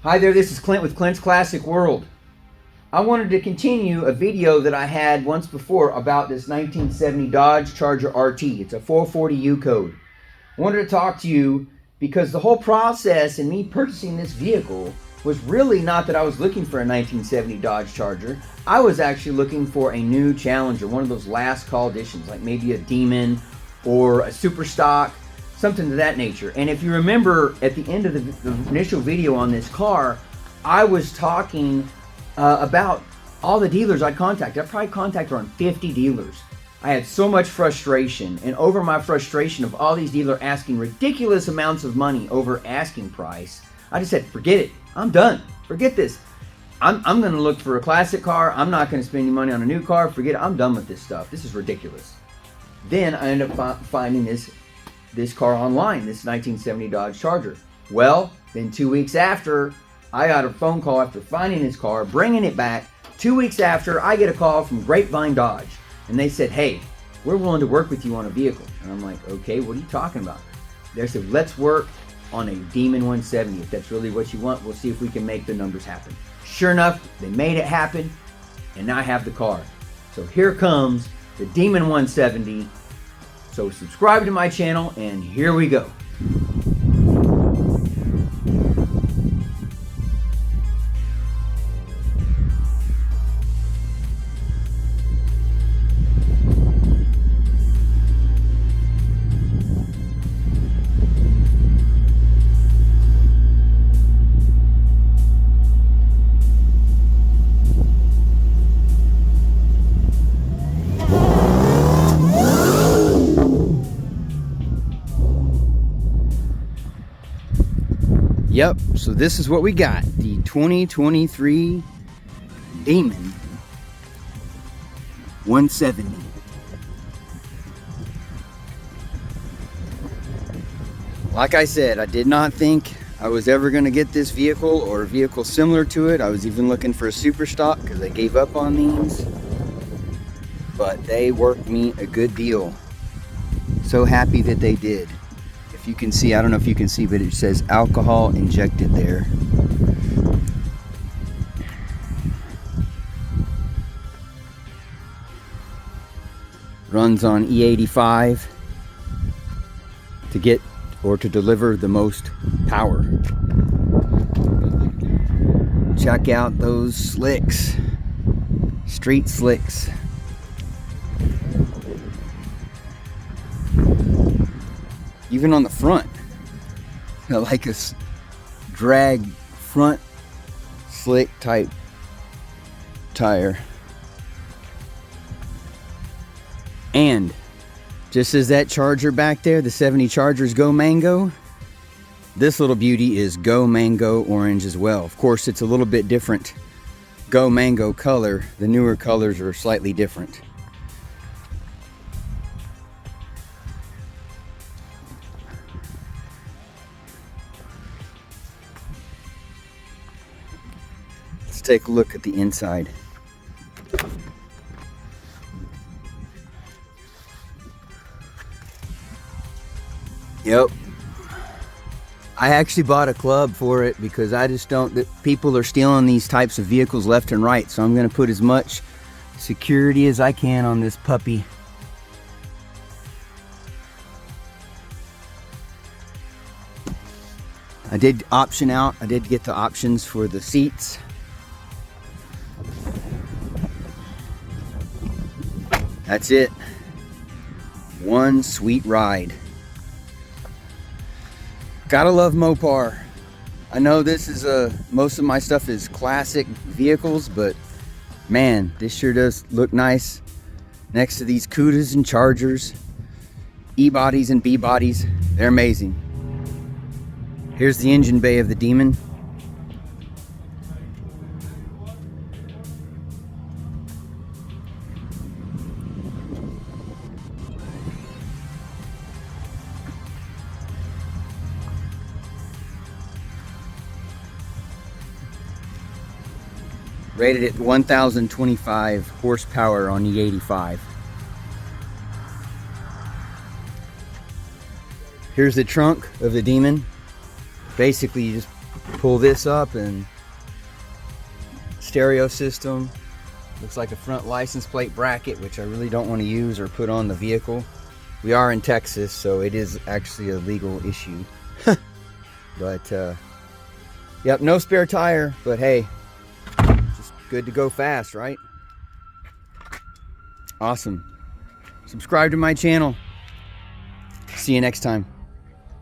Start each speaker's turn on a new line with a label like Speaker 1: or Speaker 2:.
Speaker 1: Hi there, this is Clint with Clint's Classic World. I wanted to continue a video that I had once before about this 1970 Dodge Charger RT. It's a 440U code. I wanted to talk to you because the whole process in me purchasing this vehicle was really not that I was looking for a 1970 Dodge Charger. I was actually looking for a new Challenger, one of those last call editions, like maybe a Demon or a Super Stock, something to that nature. And if you remember at the end of the initial video on this car, I was talking about all the dealers I contacted. I probably contacted around 50 dealers. I had so much frustration, and over my frustration of all these dealers asking ridiculous amounts of money over asking price, I just said, forget it. I'm done. Forget this. I'm going to look for a classic car. I'm not going to spend any money on a new car. Forget it. I'm done with this stuff. This is ridiculous. Then I ended up finding this car online, this 1970 Dodge Charger. Well, then 2 weeks after, I got a phone call after finding this car, bringing it back. 2 weeks after, I get a call from Grapevine Dodge, and they said, hey, we're willing to work with you on a vehicle. And I'm like, okay, what are you talking about? They said, let's work on a Demon 170. If that's really what you want, we'll see if we can make the numbers happen. Sure enough, they made it happen, and now I have the car. So here comes the Demon 170. So subscribe to my channel, and here we go. Yep, so this is what we got. The 2023 Demon 170. Like I said, I did not think I was ever going to get this vehicle or a vehicle similar to it. I was even looking for a Super Stock because I gave up on these. But they worked me a good deal. So happy that they did. If you can see, I don't know if you can see, but it says alcohol injected there. Runs on E85 to get or to deliver the most power. Check out those slicks, street slicks. Even on the front, like a drag front slick type tire. And just as that Charger back there, the 70 Chargers Go Mango, this little beauty is Go Mango Orange as well. Of course, it's a little bit different Go Mango color. The newer colors are slightly different. Let's take a look at the inside. Yep. I actually bought a club for it because I just don't, people are stealing these types of vehicles left and right. So I'm going to put as much security as I can on this puppy. I did option out. I did get the options for the seats. That's it. One sweet ride. Gotta love Mopar. I know this is most of my stuff is classic vehicles, but man, this sure does look nice next to these Cudas and Chargers, E-bodies and B-bodies. They're amazing. Here's the engine bay of the Demon. Rated at 1,025 horsepower on E85. Here's the trunk of the Demon. Basically, you just Pull this up and stereo system. Looks like a front license plate bracket, which I really don't want to use or put on the vehicle. We are in Texas, so it is actually a legal issue. But yep, no spare tire, but hey, just good to go fast, right? Awesome. Subscribe to my channel. See you next time.